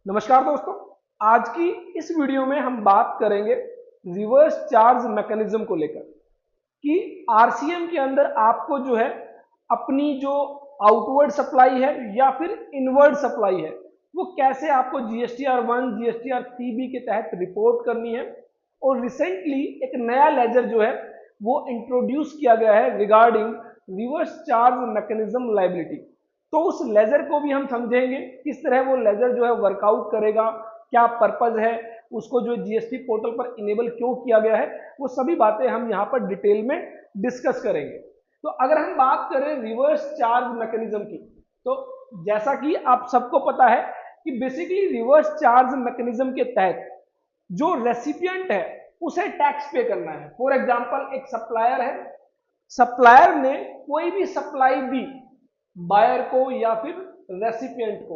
नमस्कार दोस्तों, आज की इस वीडियो में हम बात करेंगे रिवर्स चार्ज मैकेनिज्म को लेकर कि आरसीएम के अंदर आपको जो है अपनी जो आउटवर्ड सप्लाई है या फिर इनवर्ड सप्लाई है वो कैसे आपको जीएसटीआर 1 जीएसटीआर 3B के तहत रिपोर्ट करनी है। और रिसेंटली एक नया लेजर जो है वो इंट्रोड्यूस किया गया है regarding reverse charge mechanism liability. तो उस लेजर को भी हम समझेंगे किस तरह वो लेजर जो है वर्कआउट करेगा, क्या पर्पज है, उसको जो जीएसटी पोर्टल पर इनेबल क्यों किया गया है, वो सभी बातें हम यहाँ पर डिटेल में डिस्कस करेंगे। तो अगर हम बात करें रिवर्स चार्ज मैकेनिज्म की, तो जैसा कि आप सबको पता है कि बेसिकली रिवर्स चार्ज मैकेनिज्म के तहत जो रेसिपिएंट है उसे टैक्स पे करना है। फॉर एग्जांपल एक सप्लायर है, सप्लायर ने कोई भी सप्लाई दी बायर को या फिर रेसिपिएंट को,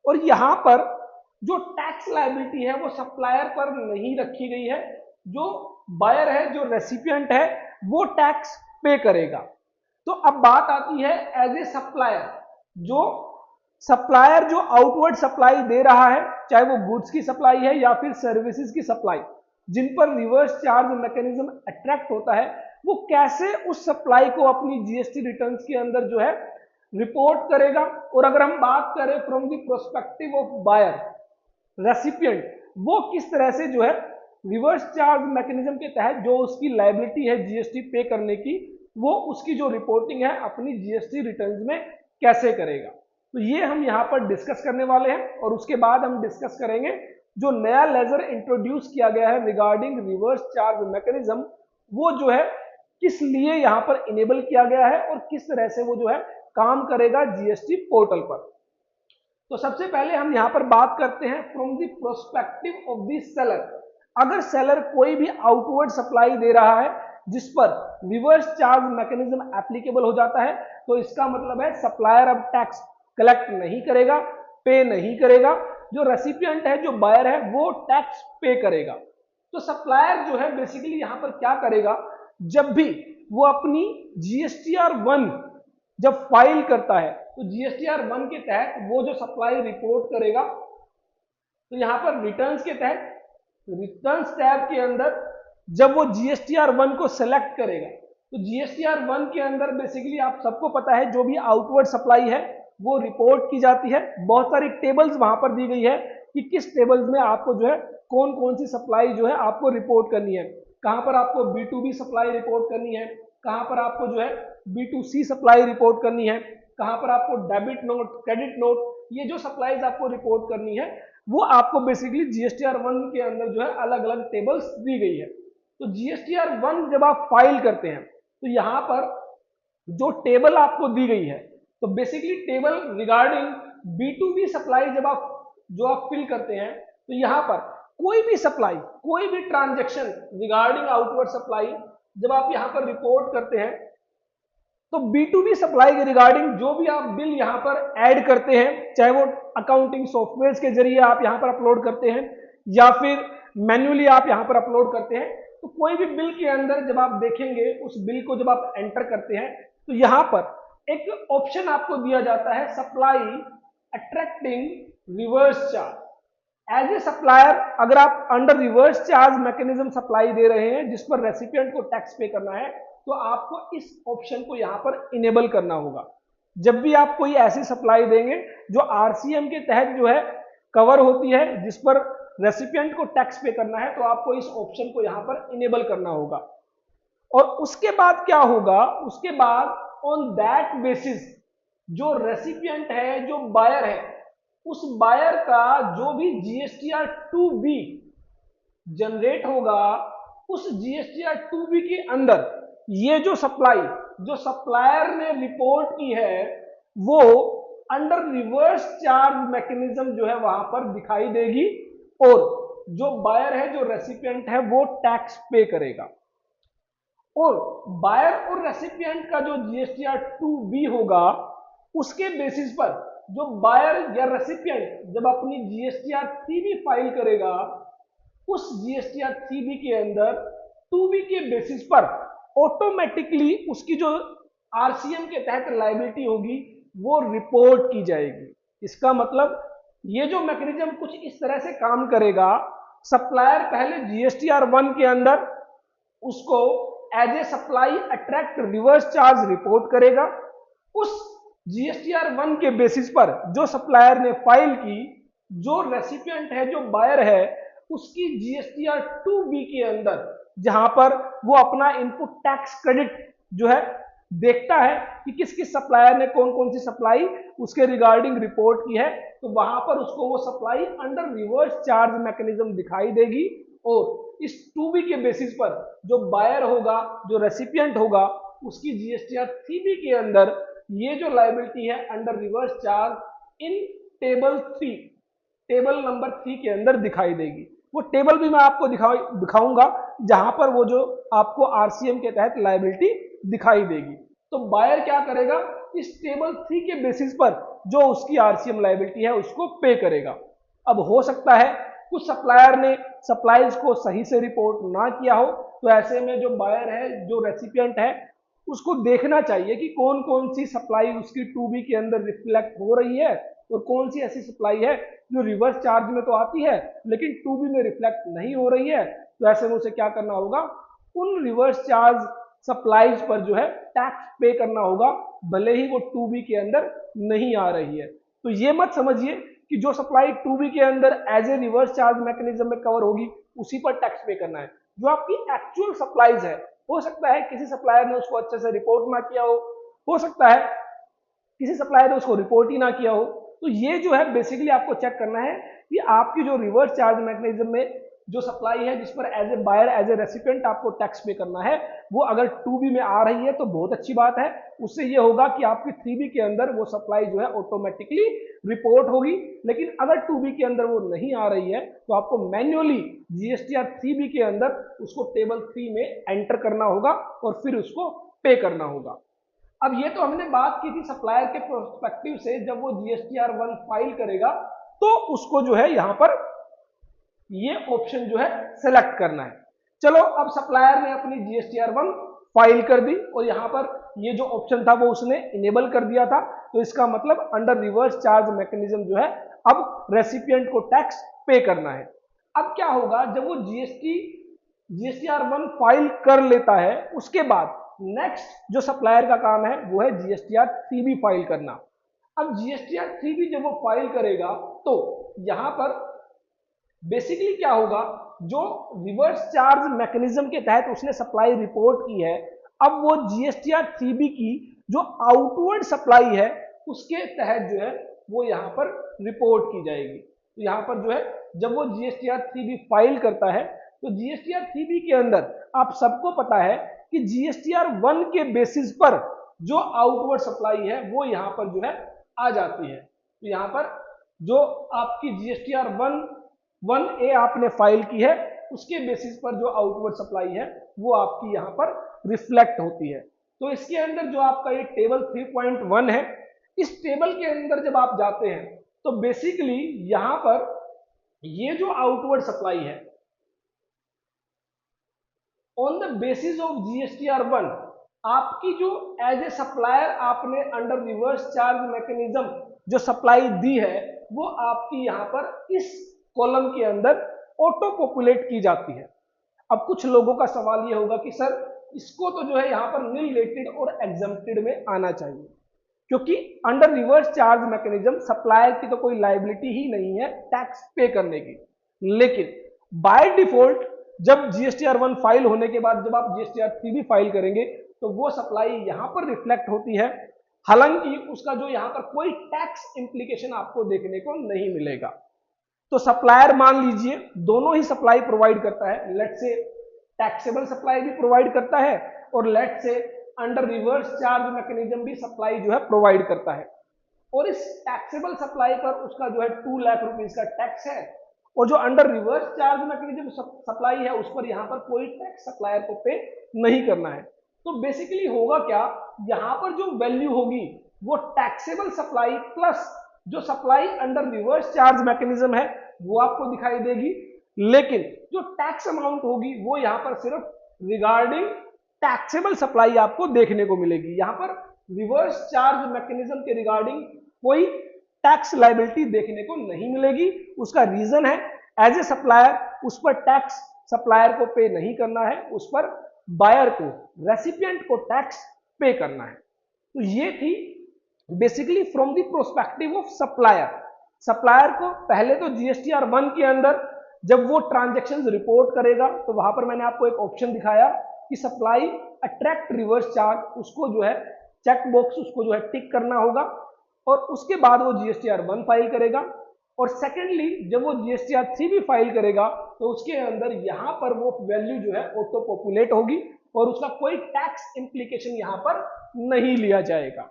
और यहां पर जो टैक्स लायबिलिटी है वो सप्लायर पर नहीं रखी गई है, जो बायर है जो रेसिपिएंट है वो टैक्स पे करेगा। तो अब बात आती है एज ए सप्लायर, जो सप्लायर जो आउटवर्ड सप्लाई दे रहा है, चाहे वो गुड्स की सप्लाई है या फिर सर्विसेज की सप्लाई, जिन पर रिवर्स चार्ज मैकेनिज्म अट्रैक्ट होता है, वो कैसे उस सप्लाई को अपनी जीएसटी रिटर्न्स के अंदर जो है रिपोर्ट करेगा। और अगर हम बात करें from the prospective of buyer recipient, वो किस तरह से जो है रिवर्स चार्ज मैकेनिज्म के तहत जो उसकी लायबिलिटी है जीएसटी पे करने की, वो उसकी जो रिपोर्टिंग है अपनी जीएसटी रिटर्न्स में कैसे करेगा। तो ये हम यहाँ पर डिस्कस करने वाले हैं, और उसके बाद हम डिस्कस करेंगे जो नया लेजर इंट्रोड्यूस किया गया है रिगार्डिंग रिवर्स चार्ज मैकेनिज्म, वो जो है किस लिए यहाँ पर इनेबल किया गया है और किस तरह से वो जो है काम करेगा जीएसटी पोर्टल पर। तो सबसे पहले हम यहां पर बात करते हैं from the prospective of the seller. अगर सेलर कोई भी आउटवर्ड सप्लाई दे रहा है जिस पर रिवर्स चार्ज मैकेनिज्म एप्लीकेबल हो जाता है, तो इसका मतलब है सप्लायर अब टैक्स कलेक्ट नहीं करेगा, पे नहीं करेगा, जो रेसिपिएंट है जो बायर है वो टैक्स पे करेगा। तो सप्लायर जो है बेसिकली यहां पर क्या करेगा, जब भी वो अपनी जीएसटीआर 1 जब फाइल करता है तो जीएसटीआर 1 के तहत वो जो सप्लाई रिपोर्ट करेगा, तो यहां पर रिटर्न्स के तहत रिटर्न्स टैब के अंदर जब वो जीएसटीआर 1 को सेलेक्ट करेगा, तो जीएसटीआर 1 के अंदर बेसिकली आप सबको पता है जो भी आउटवर्ड सप्लाई है वो रिपोर्ट की जाती है। बहुत सारी टेबल्स वहां पर दी गई है कि किस टेबल्स में आपको जो है कौन कौन सी सप्लाई जो है आपको रिपोर्ट करनी है, कहां पर आपको B2B सप्लाई रिपोर्ट करनी है, कहां पर आपको जो है B2C सप्लाई रिपोर्ट करनी है, कहां पर आपको डेबिट नोट, क्रेडिट नोट, ये जो सप्लाईज आपको रिपोर्ट करनी है वो आपको बेसिकली जीएसटीआर 1 के अंदर जो है अलग अलग टेबल्स दी गई है। तो जीएसटीआर 1 जब आप फाइल करते हैं तो यहां पर जो टेबल आपको दी गई है, तो basically table regarding B2B supply जब आप फिल करते हैं, तो यहां पर कोई भी सप्लाई, कोई भी ट्रांजैक्शन रिगार्डिंग आउटवर्ड सप्लाई जब आप यहां पर रिपोर्ट करते हैं, तो B2B सप्लाई के रिगार्डिंग जो भी आप बिल यहां पर ऐड करते हैं, चाहे वो अकाउंटिंग सॉफ्टवेयर के जरिए आप यहां पर अपलोड करते हैं या फिर मैन्युअली आप यहां पर अपलोड करते हैं, तो कोई भी बिल के अंदर जब आप देखेंगे, उस बिल को जब आप एंटर करते हैं, तो यहां पर एक ऑप्शन आपको दिया जाता है supply attracting reverse charge. As a supplier अगर आप under reverse charge mechanism supply दे रहे हैं जिस पर रेसिपिएंट को टैक्स पे करना है, तो आपको इस ऑप्शन को यहां पर इनेबल करना होगा। जब भी आप कोई ऐसी सप्लाई देंगे जो आरसीएम के तहत जो है कवर होती है, जिस पर रेसिपिएंट को टैक्स पे करना है, तो आपको इस ऑप्शन को यहां पर इनेबल करना होगा। और उसके बाद क्या होगा, उसके बाद ऑन दैट बेसिस जो रेसिपिएंट है, जो बायर है, उस बायर का जो भी जीएसटीआर 2B जनरेट होगा, उस जीएसटीआर 2B के अंदर ये जो सप्लाई जो सप्लायर ने रिपोर्ट की है वो अंडर रिवर्स चार्ज मैकेनिज्म जो है वहां पर दिखाई देगी, और जो बायर है, जो रेसिपिएंट है, वो टैक्स पे करेगा। और बायर और रेसिपिएंट का जो जीएसटीआर 2B होगा, उसके बेसिस पर जो बायर या रेसिपिएंट जब अपनी जीएसटीआर 3B फाइल करेगा, उस जीएसटीआर 3B के अंदर 2B के बेसिस पर ऑटोमेटिकली उसकी जो आरसीएम के तहत लायबिलिटी होगी वो रिपोर्ट की जाएगी। इसका मतलब ये जो मैकेनिज्म कुछ इस तरह से काम करेगा, सप्लायर पहले जीएसटीआर 1 के अंदर उसको as a supply attract reverse charge report करेगा। उस जीएसटीआर 1 के बेसिस पर जो सप्लायर ने फाइल की, जो रेसिपिएंट है, जो बायर है, उसकी जीएसटीआर 2B के अंदर जहां पर वो अपना इनपुट टैक्स क्रेडिट जो है देखता है कि किस किस सप्लायर ने कौन कौन सी सप्लाई उसके रिगार्डिंग रिपोर्ट की है, तो वहां पर उसको वो supply under reverse charge mechanism दिखाई देगी। और इस 2B के बेसिस पर जो बायर होगा, जो रेसिपिएंट होगा, उसकी जीएसटीआर 3B के अंदर ये जो लायबिलिटी है under reverse charge in table number 3 के अंदर दिखाई देगी। वो टेबल भी मैं आपको दिखाऊंगा जहां पर वो जो आपको आरसीएम के तहत लायबिलिटी दिखाई देगी। तो बायर क्या करेगा, इस टेबल 3 के बेसिस पर जो उसकी आरसीएम लायबिलिटी है उसको पे करेगा। अब हो सकता है कुछ सप्लायर ने सप्लाईज को सही से रिपोर्ट ना किया हो, तो ऐसे में जो बायर है, जो रेसिपिएंट है, उसको देखना चाहिए कि कौन कौन सी सप्लाई उसकी 2B के अंदर रिफ्लेक्ट हो रही है और कौन सी ऐसी सप्लाई है जो रिवर्स चार्ज में तो आती है लेकिन 2B में रिफ्लेक्ट नहीं हो रही है। तो ऐसे में उसे क्या करना होगा, उन रिवर्स चार्ज सप्लाईज पर जो है टैक्स पे करना होगा, भले ही वो 2B के अंदर नहीं आ रही है। तो ये मत समझिए कि जो सप्लाई 2B के अंदर as a reverse charge mechanism में कवर होगी उसी पर टैक्स पे करना है। जो आपकी एक्चुअल सप्लाईज है, हो सकता है किसी सप्लायर ने उसको अच्छे से रिपोर्ट ना किया हो सकता है किसी सप्लायर ने उसको रिपोर्ट ही ना किया हो। तो ये जो है बेसिकली आपको चेक करना है कि आपकी जो रिवर्स चार्ज मैकेनिज्म में जो सप्लाई है जिस पर as a buyer, as a recipient आपको टैक्स पे करना है, वो अगर 2B में आ रही है तो बहुत अच्छी बात है। उससे ये होगा कि आपकी 3B के अंदर वो सप्लाई जो है ऑटोमेटिकली रिपोर्ट होगी। लेकिन अगर 2B के अंदर वो नहीं आ रही है तो आपको मैन्युअली जीएसटीआर 3B के अंदर उसको टेबल 3 में एंटर करना होगा और फिर उसको पे करना होगा। अब ये तो हमने बात की थी सप्लायर के प्रोस्पेक्टिव से, जब वो जीएसटीआर 1 फाइल करेगा तो उसको जो है यहां पर ये ऑप्शन जो है सेलेक्ट करना है। चलो, अब सप्लायर ने अपनी जीएसटीआर 1 फाइल कर दी और यहां पर ये जो ऑप्शन था वो उसने इनेबल कर दिया था, तो इसका मतलब अंडर रिवर्स चार्ज मैकेनिज्म जो है अब रेसिपिएंट को टैक्स पे करना है। अब क्या होगा, जब वो जीएसटीआर 1 फाइल कर लेता है उसके बाद नेक्स्ट जो सप्लायर का काम है वो है जीएसटीआर 3B फाइल करना। अब जीएसटीआर 3B जब वो फाइल करेगा तो यहां पर बेसिकली क्या होगा, जो रिवर्स चार्ज मैकेनिज्म के तहत उसने सप्लाई रिपोर्ट की है, अब वो जीएसटीआर 3B की जो आउटवर्ड सप्लाई है उसके तहत जो है वो यहां पर रिपोर्ट की जाएगी। तो यहां पर जो है जब वो जीएसटीआर 3B फाइल करता है तो जीएसटीआर 3B के अंदर आप सबको पता है कि जीएसटीआर 1 के बेसिस पर जो आउटवर्ड सप्लाई है वो यहां पर जो है आ जाती है। तो यहां पर जो आपकी जीएसटीआर 1A आपने फाइल की है उसके बेसिस पर जो आउटवर्ड सप्लाई है वो आपकी यहां पर रिफ्लेक्ट होती है। तो इसके अंदर जो आपका ये टेबल 3.1 है, इस टेबल के अंदर जब आप जाते हैं तो बेसिकली यहां पर ये जो आउटवर्ड सप्लाई है on the basis of GSTR 1, आपकी जो एज ए सप्लायर आपने अंडर रिवर्स चार्ज मैकेनिज्म जो सप्लाई दी है वो आपकी यहां पर इस कॉलम के अंदर ऑटो पॉपुलेट की जाती है। अब कुछ लोगों का सवाल ये होगा कि सर इसको तो जो है यहां पर नील रेटेड और एग्जम्प्टेड में आना चाहिए, क्योंकि under reverse charge mechanism supplier की तो कोई लायबिलिटी ही नहीं है टैक्स पे करने की। लेकिन बाय डिफॉल्ट जब जीएसटीआर 1 फाइल होने के बाद जब आप जीएसटीआर 3B फाइल करेंगे तो वो सप्लाई यहां पर रिफ्लेक्ट होती है, हालांकि उसका जो यहां पर कोई टैक्स इंप्लीकेशन आपको देखने को नहीं मिलेगा। तो सप्लायर मान लीजिए दोनों ही सप्लाई प्रोवाइड करता है, लेट से टैक्सेबल सप्लाई भी प्रोवाइड करता है और लेट से अंडर रिवर्स चार्ज मैकेनिज्म भी सप्लाई जो है प्रोवाइड करता है, और इस टैक्सेबल सप्लाई पर उसका जो है 2 लाख रुपीज का टैक्स है, और जो under reverse charge mechanism supply है उस पर यहां पर कोई टैक्स सप्लायर को पे नहीं करना है। तो बेसिकली होगा क्या, यहां पर जो वैल्यू होगी वो टैक्सेबल सप्लाई प्लस जो supply under reverse charge mechanism है वो आपको दिखाई देगी, लेकिन जो टैक्स अमाउंट होगी वो यहां पर सिर्फ रिगार्डिंग टैक्सेबल सप्लाई आपको देखने को मिलेगी। यहां पर रिवर्स चार्ज मैकेनिज्म के रिगार्डिंग कोई टैक्स लायबिलिटी देखने को नहीं मिलेगी। उसका रीजन है एज ए सप्लायर उस पर टैक्स सप्लायर को पे नहीं करना है, उस पर बायर को, रेसिपिएंट को टैक्स पे करना है। तो ये थी basically from the prospective of supplier. Supplier को पहले तो जीएसटीआर 1 के अंदर जब वो ट्रांजैक्शंस रिपोर्ट करेगा तो वहां पर मैंने आपको एक ऑप्शन दिखाया कि सप्लाई अट्रैक्ट रिवर्स चार्ज, उसको जो है चेक बॉक्स उसको जो है टिक करना होगा और उसके बाद वो जीएसटीआर 1 फाइल करेगा। और सेकेंडली जब वो जीएसटीआर 3 भी फाइल करेगा तो उसके अंदर यहां पर वो वैल्यू जो है ऑटो पॉपुलेट होगी और उसका कोई टैक्स इंप्लीकेशन यहां पर नहीं लिया जाएगा।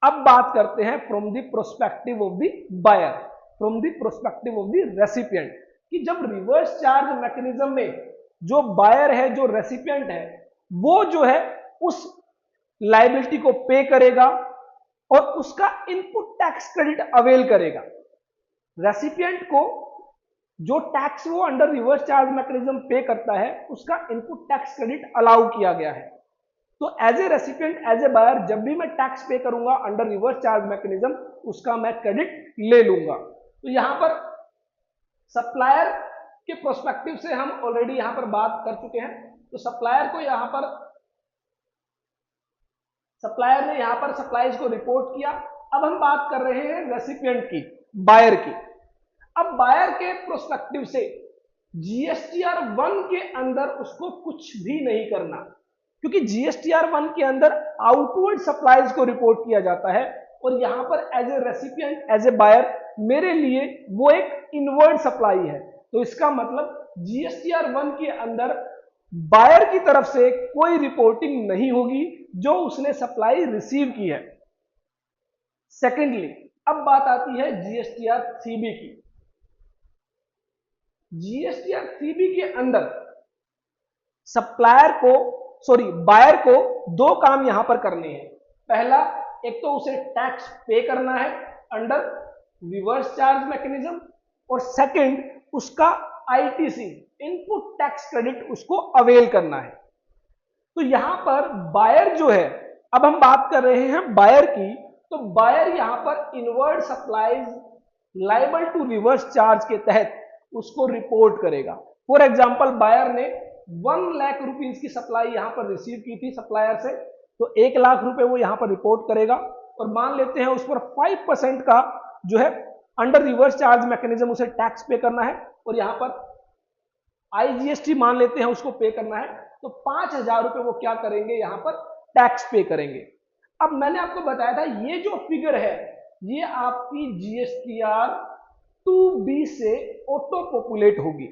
अब बात करते हैं from the prospective of the buyer, from the prospective of the recipient, कि जब रिवर्स चार्ज मैकेनिज्म में जो बायर है, जो रेसिपिएंट है, वो जो है उस लायबिलिटी को पे करेगा और उसका इनपुट टैक्स क्रेडिट अवेल करेगा। रेसिपिएंट को जो टैक्स वो अंडर रिवर्स चार्ज मैकेनिज्म पे करता है उसका इनपुट टैक्स क्रेडिट अलाउ किया गया है। तो as a recipient, as a buyer, जब भी मैं टैक्स पे करूंगा अंडर रिवर्स चार्ज मैकेनिज्म उसका मैं क्रेडिट ले लूंगा। तो यहां पर सप्लायर के प्रोस्पेक्टिव से हम ऑलरेडी यहां पर बात कर चुके हैं। तो सप्लायर को यहां पर सप्लायर ने यहां पर सप्लाईज को रिपोर्ट किया। अब हम बात कर रहे हैं रेसिपिएंट की, बायर की। अब बायर के प्रोस्पेक्टिव से जीएसटीआर 1 के अंदर उसको कुछ भी नहीं करना, क्योंकि जीएसटीआर 1 के अंदर आउटवर्ड सप्लाईज को रिपोर्ट किया जाता है और यहां पर as a recipient, as a buyer मेरे लिए वो एक इनवर्ड सप्लाई है। तो इसका मतलब जीएसटीआर 1 के अंदर बायर की तरफ से कोई रिपोर्टिंग नहीं होगी जो उसने सप्लाई रिसीव की है। सेकेंडली अब बात आती है जीएसटीआर 3B की। जीएसटीआर 3B के अंदर सप्लायर को, सॉरी, बायर को दो काम यहां पर करने हैं। पहला, एक तो उसे टैक्स पे करना है अंडर रिवर्स चार्ज मैकेनिज्म और सेकंड उसका आईटीसी, इनपुट टैक्स क्रेडिट, उसको अवेल करना है। तो यहां पर बायर जो है, अब हम बात कर रहे हैं बायर की, तो बायर यहां पर inward supplies liable to reverse charge के तहत उसको रिपोर्ट करेगा। फॉर एग्जांपल बायर ने 1 लाख रुपीज की सप्लाई यहां पर रिसीव की थी सप्लायर से, तो 1 लाख रुपए वो यहां पर रिपोर्ट करेगा और मान लेते हैं उस पर 5% का जो है अंडर रिवर्स चार्ज मैकेनिज्म उसे टैक्स पे करना है और यहां पर आईजीएसटी मान लेते हैं उसको पे करना है, तो 5,000 रुपए वो क्या करेंगे, यहां पर टैक्स पे करेंगे। अब मैंने आपको बताया था ये जो फिगर है ये आपकी जीएसटीआर 2B से ऑटो पॉपुलेट होगी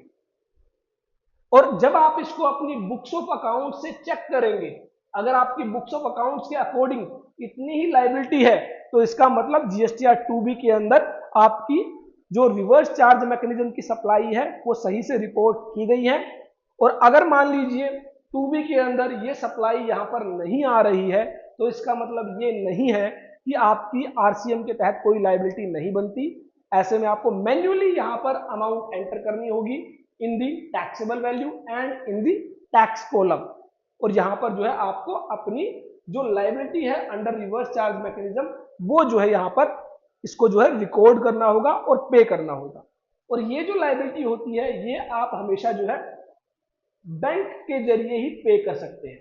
और जब आप इसको अपनी बुक्स ऑफ अकाउंट से चेक करेंगे, अगर आपकी बुक्स ऑफ अकाउंट्स के अकॉर्डिंग इतनी ही लायबिलिटी है तो इसका मतलब जीएसटीआर 2B के अंदर आपकी जो रिवर्स चार्ज मैकेनिज्म की सप्लाई है वो सही से रिपोर्ट की गई है। और अगर मान लीजिए 2B के अंदर ये सप्लाई यहां पर नहीं आ रही है तो इसका मतलब ये नहीं है कि आपकी आरसीएम के तहत कोई लायबिलिटी नहीं बनती। ऐसे में आपको मैन्युअली यहां पर अमाउंट एंटर करनी होगी in the taxable value and in the tax column और यहां पर जो है आपको अपनी जो लायबिलिटी है अंडर रिवर्स चार्ज मैकेनिज्म वो जो है यहां पर इसको जो है रिकॉर्ड करना होगा और पे करना होगा। और ये जो लायबिलिटी होती है ये आप हमेशा जो है बैंक के जरिए ही पे कर सकते हैं।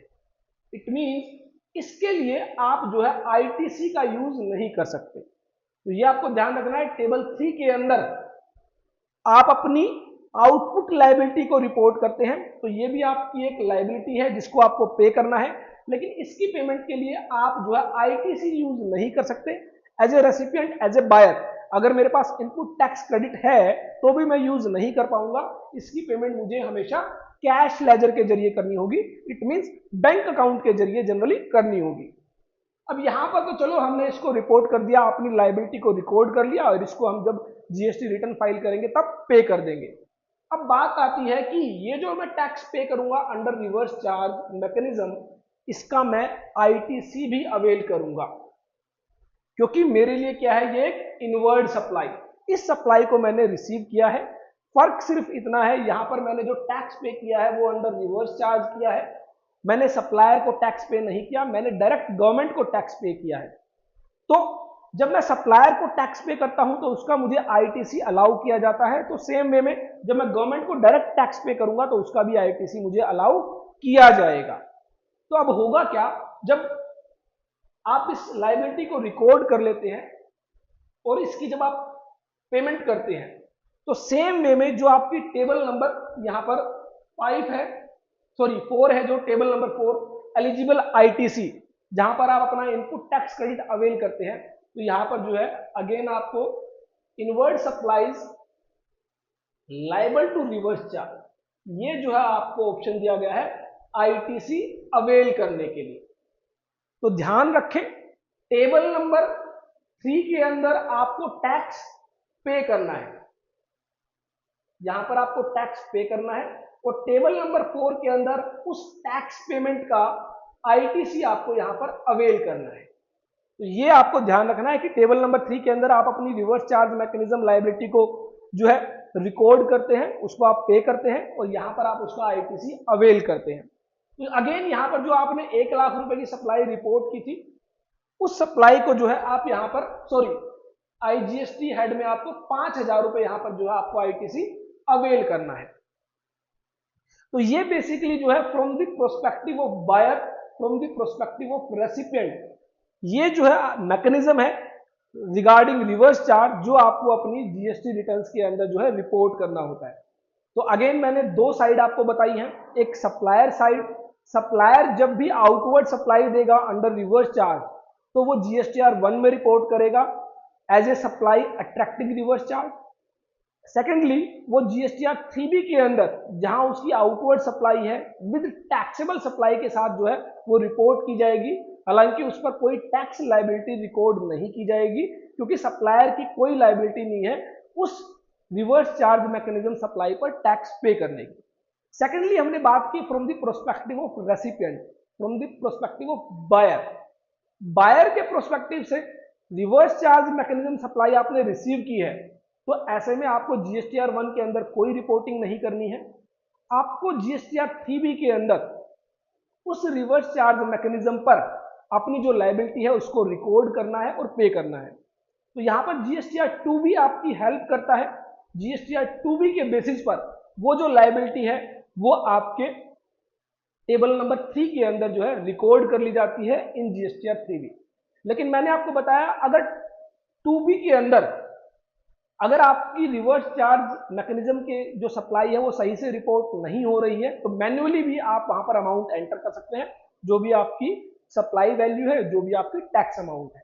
इट मींस इसके लिए आप जो है आईटीसी का यूज नहीं कर सकते। तो ये आपको ध्यान रखना है। टेबल 3 के अंदर आप अपनी आउटपुट लायबिलिटी को रिपोर्ट करते हैं तो ये भी आपकी एक लायबिलिटी है जिसको आपको पे करना है, लेकिन इसकी पेमेंट के लिए आप जो है आईटीसी यूज नहीं कर सकते। As a recipient, as a buyer, अगर मेरे पास इनपुट टैक्स क्रेडिट है तो भी मैं यूज नहीं कर पाऊंगा। इसकी पेमेंट मुझे हमेशा कैश लेजर के जरिए करनी होगी। इट मींस बैंक अकाउंट के जरिए जनरली करनी होगी। अब यहां पर तो चलो हमने इसको रिपोर्ट कर दिया, अपनी लायबिलिटी को रिकॉर्ड कर लिया और इसको हम जब जीएसटी रिटर्न फाइल करेंगे तब पे कर देंगे। अब बात आती है कि ये जो मैं टैक्स पे करूंगा अंडर रिवर्स चार्ज मैकेनिज्म, इसका मैं आईटीसी भी अवेल करूंगा क्योंकि मेरे लिए क्या है, ये एक इनवर्ड सप्लाई, इस सप्लाई को मैंने रिसीव किया है। फर्क सिर्फ इतना है, यहां पर मैंने जो टैक्स पे किया है वो अंडर रिवर्स चार्ज किया है, मैंने सप्लायर को टैक्स पे नहीं किया, मैंने डायरेक्ट गवर्नमेंट को टैक्स पे किया है। तो जब मैं सप्लायर को टैक्स पे करता हूं तो उसका मुझे आईटीसी अलाउ किया जाता है, तो सेम वे में जब मैं गवर्नमेंट को डायरेक्ट टैक्स पे करूंगा तो उसका भी आईटीसी मुझे अलाउ किया जाएगा। तो अब होगा क्या, जब आप इस लायबिलिटी को रिकॉर्ड कर लेते हैं और इसकी जब आप पेमेंट करते हैं तो सेम वे में जो आपकी टेबल नंबर यहां पर 4 है, जो टेबल नंबर 4 एलिजिबल आईटीसी, जहां पर आप अपना इनपुट टैक्स क्रेडिट अवेल करते हैं, तो यहां पर जो है अगेन आपको inward supplies liable to reverse charge, ये जो है आपको ऑप्शन दिया गया है आईटीसी अवेल करने के लिए। तो ध्यान रखें, टेबल नंबर 3 के अंदर आपको टैक्स पे करना है, यहां पर आपको टैक्स पे करना है, और टेबल नंबर 4 के अंदर उस टैक्स पेमेंट का आईटीसी आपको यहां पर अवेल करना है। तो ये आपको ध्यान रखना है कि टेबल नंबर 3 के अंदर आप अपनी रिवर्स चार्ज मैकेनिज्म लायबिलिटी को जो है रिकॉर्ड करते हैं, उसको आप पे करते हैं, और यहां पर आप उसका आईटीसी अवेल करते हैं। तो अगेन यहां पर जो आपने 1 लाख रुपए की सप्लाई रिपोर्ट की थी, उस सप्लाई को जो है आप यहां पर आईजीएसटी हेड में आपको 5,000 रुपए यहां पर जो है आपको आईटीसी अवेल करना है। तो ये बेसिकली जो है from the prospective of buyer, from the prospective of recipient, ये जो है मैकेनिज्म है रिगार्डिंग रिवर्स चार्ज, जो आपको अपनी जीएसटी रिटर्न्स के अंदर जो है रिपोर्ट करना होता है। तो अगेन मैंने 2 साइड आपको बताई हैं, एक सप्लायर साइड, सप्लायर जब भी आउटवर्ड सप्लाई देगा अंडर रिवर्स चार्ज तो वो जीएसटीआर 1 में रिपोर्ट करेगा as a supply attracting reverse charge. Secondly वो जीएसटीआर 3B के अंदर जहां उसकी आउटवर्ड सप्लाई है विद टैक्सेबल सप्लाई के साथ जो है वो रिपोर्ट की जाएगी, हालांकि उस पर कोई टैक्स लायबिलिटी रिकॉर्ड नहीं की जाएगी क्योंकि सप्लायर की कोई लायबिलिटी नहीं है उस रिवर्स चार्ज मैकेनिज्म सप्लाई पर टैक्स पे करने की। सेकेंडली हमने बात की from the prospective of recipient, from the prospective of buyer, buyer के प्रोस्पेक्टिव से रिवर्स चार्ज मैकेनिज्म सप्लाई आपने रिसीव की है, तो ऐसे में आपको जीएसटीआर 1 के अंदर कोई रिपोर्टिंग नहीं करनी है, आपको जीएसटीआर 3B के अंदर उस रिवर्स चार्ज मैकेनिज्म पर अपनी जो लायबिलिटी है उसको रिकॉर्ड करना है और पे करना है। तो यहां पर जीएसटीआर 2B आपकी हेल्प करता है, जीएसटीआर 2B के बेसिस पर वो जो लायबिलिटी है वो आपके टेबल नंबर 3 के अंदर जो है रिकॉर्ड कर ली जाती है इन जीएसटीआर 3B। लेकिन मैंने आपको बताया अगर 2B के अंदर अगर आपकी रिवर्स चार्ज मैकेनिज्म के जो सप्लाई है वो सही से रिपोर्ट नहीं हो रही है तो मैन्युअली भी आप वहां पर अमाउंट एंटर कर सकते हैं, जो भी आपकी सप्लाई वैल्यू है, जो भी आपकी टैक्स अमाउंट है।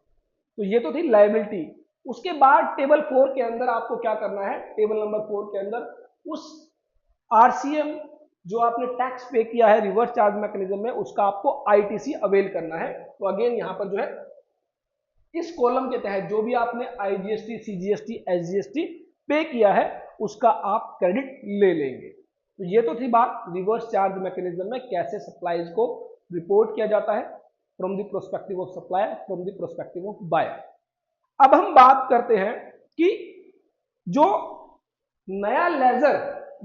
तो ये तो थी लायबिलिटी। उसके बाद टेबल 4 के अंदर आपको क्या करना है, टेबल नंबर 4 के अंदर उस आरसीएम जो आपने टैक्स पे किया है रिवर्स चार्ज मैकेनिज्म में उसका आपको आईटीसी अवेल करना है। तो अगेन यहां पर जो है इस कॉलम के तहत जो भी आपने आईजीएसटी, सीजीएसटी, एसजीएसटी पे किया है उसका आप क्रेडिट ले लेंगे। तो ये तो थी बात रिवर्स चार्ज मैकेनिज्म में कैसे सप्लाईज को रिपोर्ट किया जाता है from the prospective of supplier, from the prospective of buyer. अब हम बात करते हैं कि जो नया लेजर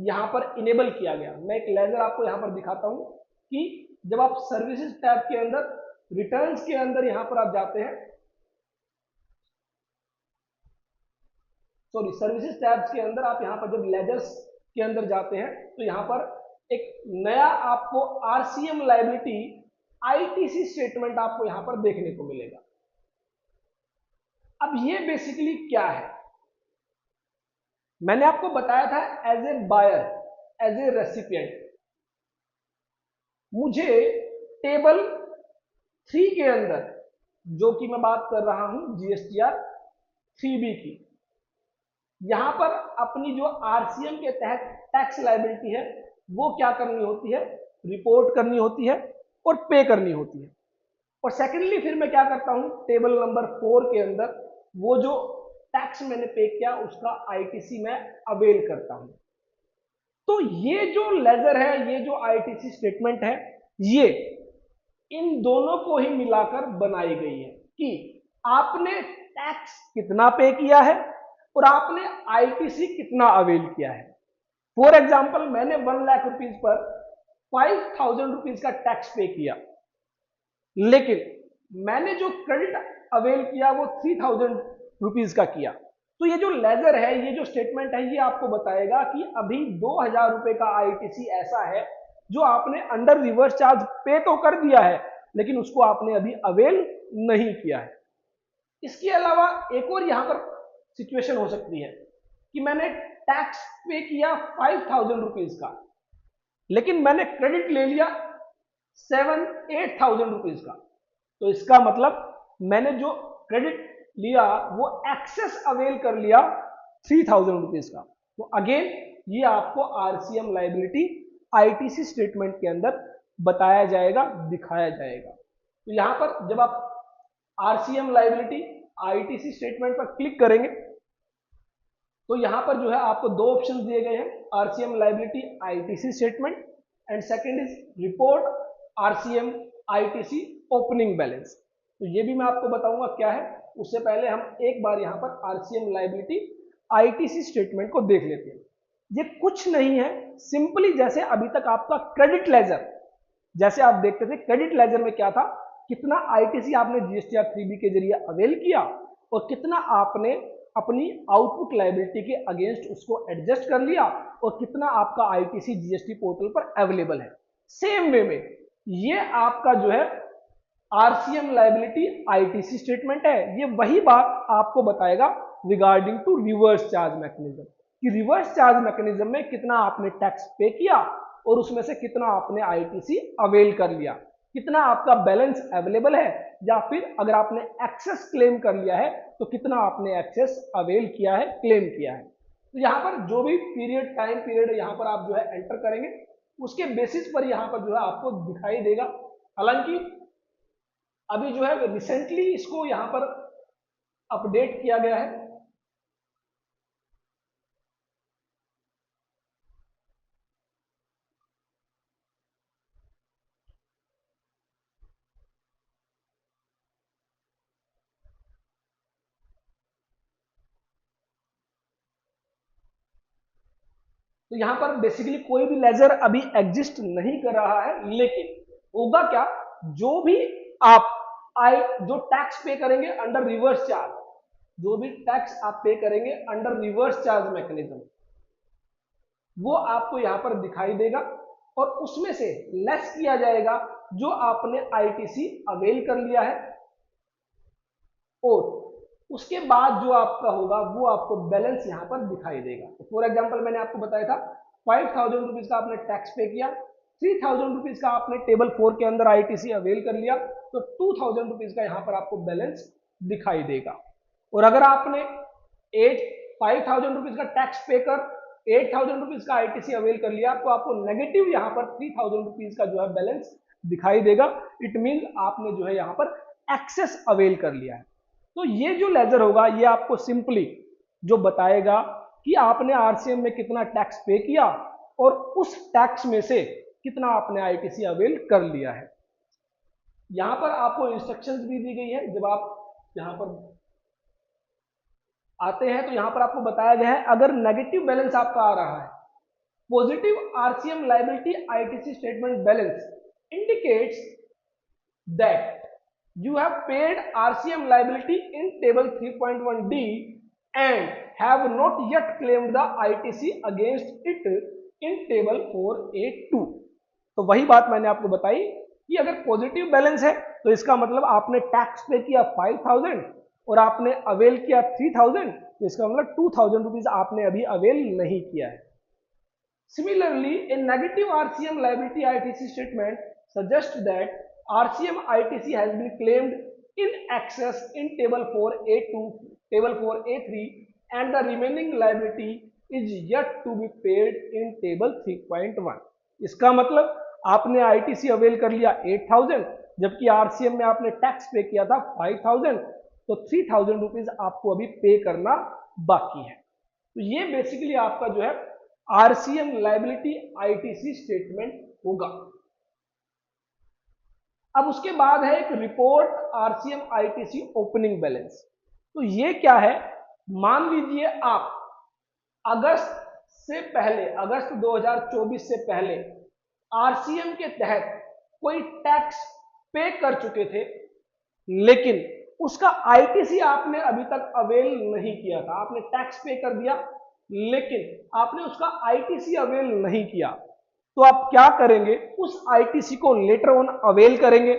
यहां पर इनेबल किया गया, मैं एक लेजर आपको यहां पर दिखाता हूं कि जब आप सर्विसेज टैब के अंदर रिटर्न्स के अंदर यहां पर आप जाते हैं, सर्विसेज टैब्स के अंदर आप यहां पर जब लेजर्स के अंदर जाते हैं तो यहां पर एक नया आपको आरसीएम लायबिलिटी आईटीसी स्टेटमेंट आपको यहां पर देखने को मिलेगा। अब ये बेसिकली क्या है, मैंने आपको बताया था as a buyer, as a recipient मुझे टेबल 3 के अंदर जो कि मैं बात कर रहा हूं जीएसटीआर 3B की, यहां पर अपनी जो आरसीएम के तहत टैक्स लायबिलिटी है वो क्या करनी होती है, रिपोर्ट करनी होती है और पे करनी होती है। और सेकेंडली फिर मैं क्या करता हूं, टेबल नंबर 4 के अंदर वो जो टैक्स मैंने पे किया उसका आईटीसी मैं अवेल करता हूं। तो ये जो लेजर है, ये जो आईटीसी स्टेटमेंट है, ये इन दोनों को ही मिलाकर बनाई गई है कि आपने टैक्स कितना पे किया है और आपने आईटीसी कितना अवेल किया है। फॉर एग्जाम्पल मैंने 1 लाख रुपीज पर 5,000 रुपीज का टैक्स पे किया, लेकिन मैंने जो क्रेडिट अवेल किया वो 3000 रुपीज का किया। तो ये जो लेजर है, ये जो स्टेटमेंट है, ये आपको बताएगा कि अभी 2000 रुपए का आईटीसी ऐसा है जो आपने अंडर रिवर्स चार्ज पे तो कर दिया है, लेकिन उसको आपने अभी अवेल नहीं किया है। इसके अलावा एक और यहां पर सिचुएशन हो सकती है कि मैंने टैक्स पे किया 5000 रुपीज का, लेकिन मैंने क्रेडिट ले लिया 7-8,000 रुपीज का। तो इसका मतलब मैंने जो क्रेडिट लिया वो एक्सेस अवेल कर लिया 3000 रुपीज का। तो अगेन ये आपको आरसीएम लायबिलिटी आईटीसी स्टेटमेंट के अंदर बताया जाएगा, दिखाया जाएगा। तो यहां पर जब आप आरसीएम लायबिलिटी आईटीसी स्टेटमेंट पर क्लिक करेंगे तो यहां पर जो है आपको दो ऑप्शन दिए गए हैं, RCM liability ITC statement and second is report RCM ITC opening balance. तो ये भी मैं आपको बताऊंगा क्या है। उससे पहले हम एक बार यहां पर आरसीएम लायबिलिटी आईटीसी स्टेटमेंट को देख लेते हैं। ये कुछ नहीं है, सिंपली जैसे अभी तक आपका क्रेडिट लेजर, जैसे आप देखते थे क्रेडिट लेजर में क्या था, कितना आईटीसी आपने जीएसटीआर 3B के जरिए अवेल किया और कितना आपने अपनी आउटपुट लायबिलिटी के अगेंस्ट उसको एडजस्ट कर लिया और कितना आपका आईटीसी जीएसटी पोर्टल पर अवेलेबल है। सेम वे में ये आपका जो है आरसीएम लायबिलिटी आईटीसी स्टेटमेंट है। ये वही बात आपको बताएगा regarding to reverse charge mechanism, कि रिवर्स चार्ज मैकेनिज्म में कितना आपने टैक्स पे किया और उसमें से कितना आपने आईटीसी अवेल कर लिया, कितना आपका बैलेंस अवेलेबल है, या फिर अगर आपने एक्सेस क्लेम कर लिया है तो कितना आपने एक्सेस अवेल किया है, क्लेम किया है। तो यहाँ पर जो भी पीरियड, टाइम पीरियड यहाँ पर आप जो है एंटर करेंगे उसके बेसिस पर यहाँ पर जो है आपको दिखाई देगा। हालांकि अभी जो है रिसेंटली इसको यहाँ पर अपडेट किया गया है। तो यहां पर बेसिकली कोई भी लेजर अभी एग्जिस्ट नहीं कर रहा है, लेकिन होगा क्या, जो भी आप जो टैक्स पे करेंगे अंडर रिवर्स चार्ज, जो भी टैक्स आप पे करेंगे अंडर रिवर्स चार्ज मैकेनिज्म, वो आपको यहां पर दिखाई देगा और उसमें से लेस किया जाएगा जो आपने आईटीसी अवेल कर लिया है, और उसके बाद जो आपका होगा वो आपको बैलेंस यहां पर दिखाई देगा। तो फॉर एग्जांपल मैंने आपको बताया था 5000 रुपीज का आपने टैक्स पे किया, 3000 रुपीज का आपने टेबल 4 के अंदर आईटीसी अवेल कर लिया, तो 2000 रुपीज का यहां पर आपको बैलेंस दिखाई देगा। और अगर आपने 5000 रुपीज का टैक्स पे कर 8000 रुपीज का आईटीसी अवेल कर लिया, तो आपको नेगेटिव यहां पर 3000 रुपीज का जो है बैलेंस दिखाई देगा। इट मीन आपने जो है यहां पर एक्सेस अवेल कर लिया है। तो ये जो लेजर होगा ये आपको सिंपली जो बताएगा कि आपने आरसीएम में कितना टैक्स पे किया और उस टैक्स में से कितना आपने आईटीसी अवेल कर लिया है। यहां पर आपको इंस्ट्रक्शंस भी दी गई है। जब आप यहां पर आते हैं तो यहां पर आपको बताया गया है, अगर नेगेटिव बैलेंस आपका आ रहा है, positive RCM liability ITC statement balance indicates that you have paid RCM liability in table 3.1D and have not yet claimed the ITC against it in table 4A2। तो वही बात मैंने आपको बताई कि अगर पॉजिटिव बैलेंस है तो इसका मतलब आपने टैक्स पे किया 5000 और आपने अवेल किया 3000, तो इसका मतलब 2000 रुपीज आपने अभी अवेल नहीं किया है। Similarly, a negative RCM liability ITC statement suggests that RCM ITC has been claimed in excess in table 4A2, table 4A3 and the remaining liability is yet to be paid in table 3.1। इसका मतलब आपने ITC avail कर लिया 8000, जबकि RCM में आपने tax पे किया था 5000, तो 3000 रुपीज आपको अभी पे करना बाकी है। तो ये बेसिकली आपका जो है आरसीएम लायबिलिटी आईटीसी स्टेटमेंट होगा। अब उसके बाद है एक report RCM ITC opening balance. तो ये क्या है, मान लीजिए आप अगस्त से पहले, अगस्त 2024 से पहले आरसीएम के तहत कोई टैक्स पे कर चुके थे, लेकिन उसका आईटीसी आपने अभी तक अवेल नहीं किया था, आपने टैक्स पे कर दिया लेकिन आपने उसका आईटीसी अवेल नहीं किया, तो आप क्या करेंगे, उस आईटीसी को लेटर ऑन अवेल करेंगे।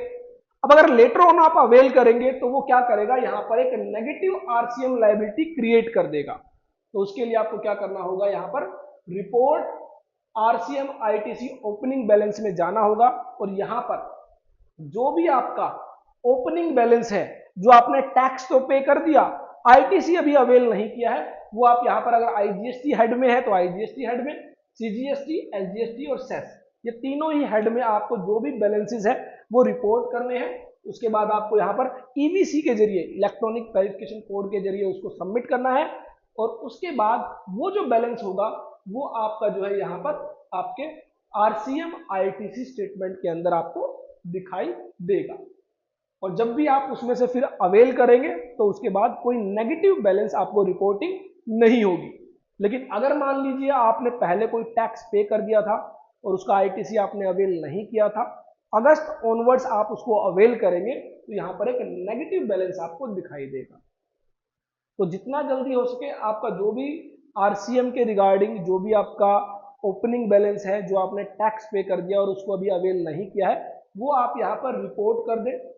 अब अगर लेटर ऑन आप अवेल करेंगे तो वो क्या करेगा, यहां पर एक नेगेटिव आरसीएम लायबिलिटी क्रिएट कर देगा। तो उसके लिए आपको क्या करना होगा, यहां पर report RCM ITC opening balance में जाना होगा और यहां पर जो भी आपका ओपनिंग बैलेंस है, जो आपने टैक्स तो पे कर दिया, आईटीसी अभी अवेल नहीं किया है, वो आप यहां पर अगर आईजीएसटी हेड में है तो आईजीएसटी हेड में, सीजीएसटी, एसजीएसटी और सेस, ये तीनों ही हेड में आपको जो भी बैलेंसेस है वो रिपोर्ट करने हैं। उसके बाद आपको यहां पर ईवीसी के जरिए, इलेक्ट्रॉनिक वेरिफिकेशन कोड के जरिए उसको सबमिट करना है और उसके बाद वो जो बैलेंस होगा वो आपका जो है यहां पर आपके आरसीएम आईटीसी स्टेटमेंट के अंदर आपको दिखाई देगा। और जब भी आप उसमें से फिर अवेल करेंगे तो उसके बाद कोई नेगेटिव बैलेंस आपको रिपोर्टिंग नहीं होगी। लेकिन अगर मान लीजिए आपने पहले कोई टैक्स पे कर दिया था और उसका आईटीसी आपने अवेल नहीं किया था, अगस्त ऑनवर्ड्स आप उसको अवेल करेंगे तो यहां पर एक नेगेटिव बैलेंस आपको दिखाई देगा। तो जितना जल्दी हो सके आपका जो भी आरसीएम के रिगार्डिंग जो भी आपका ओपनिंग बैलेंस है, जो आपने टैक्स पे कर दिया और उसको अभी अवेल नहीं किया है, वो आप यहां पर रिपोर्ट कर दें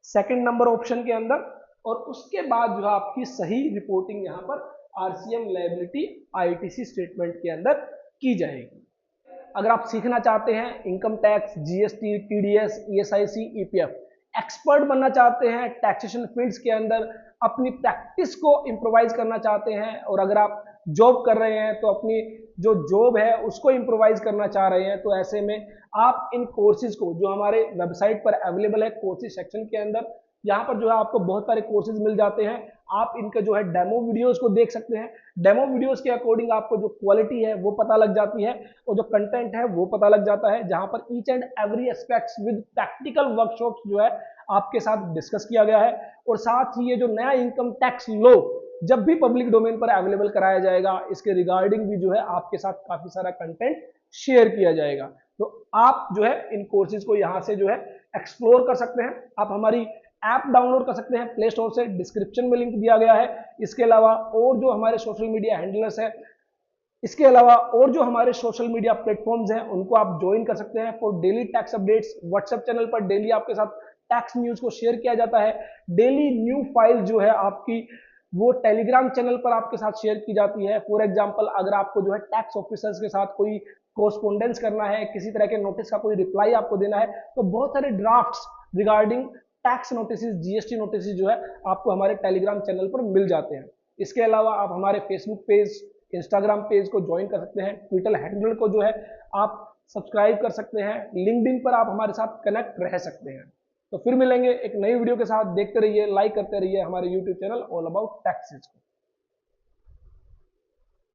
सेकंड नंबर ऑप्शन के अंदर, और उसके बाद जो है आपकी सही रिपोर्टिंग यहां पर आरसीएम लायबिलिटी आईटीसी स्टेटमेंट के अंदर की जाएगी। अगर आप सीखना चाहते हैं income tax, GST, TDS, ESIC, EPF, expert बनना चाहते हैं टैक्सेशन फील्ड्स के अंदर, अपनी प्रैक्टिस को इम्प्रोवाइज करना चाहते हैं, और अगर आप जॉब कर रहे हैं तो अपनी जो जॉब है उसको इम्प्रोवाइज करना चाह रहे हैं, तो ऐसे में आप इन कोर्सेज को जो हमारे वेबसाइट पर अवेलेबल है कोर्सेज सेक्शन के अंदर, यहाँ पर जो है आपको बहुत सारे कोर्सेज मिल जाते हैं। आप इनके जो है डेमो वीडियोस को देख सकते हैं, डेमो वीडियोस के अकॉर्डिंग आपको जो क्वालिटी है वो पता लग जाती है और जो कंटेंट है वो पता लग जाता है, जहां पर each and every aspects with practical workshops जो है आपके साथ डिस्कस किया गया है। और साथ ही ये जो नया इनकम टैक्स लॉ जब भी पब्लिक डोमेन पर अवेलेबल कराया जाएगा, इसके रिगार्डिंग भी जो है आपके साथ काफी सारा कंटेंट शेयर किया जाएगा। तो आप जो है इन कोर्सेज को यहां से जो है एक्सप्लोर कर सकते हैं। आप हमारी ऐप डाउनलोड कर सकते हैं प्ले स्टोर से, डिस्क्रिप्शन में लिंक दिया गया है। इसके अलावा और जो हमारे सोशल मीडिया हैंडलर्स है, इसके अलावा और जो हमारे सोशल मीडिया प्लेटफॉर्म्स हैं उनको आप ज्वाइन कर सकते हैं for daily tax updates. WhatsApp channel पर डेली आपके साथ टैक्स न्यूज को शेयर किया जाता है। डेली न्यू फाइल जो है आपकी वो टेलीग्राम चैनल पर आपके साथ शेयर की जाती है। फॉर एग्जांपल अगर आपको जो है टैक्स ऑफिसर्स के साथ कोई कोरस्पोंडेंस करना है, किसी तरह के नोटिस का कोई रिप्लाई आपको देना है, तो बहुत सारे drafts regarding tax notice, GST notice जो है आपको हमारे टेलीग्राम चैनल पर मिल जाते हैं। इसके अलावा आप हमारे फेसबुक पेज, इंस्टाग्राम पेज को ज्वाइन कर सकते हैं, ट्विटर हैंडल को जो है आप सब्सक्राइब कर सकते हैं, लिंक्डइन पर आप हमारे साथ कनेक्ट रह सकते हैं। तो फिर मिलेंगे एक नई वीडियो के साथ। देखते रहिए, लाइक करते रहिए हमारे YouTube channel all about taxes को।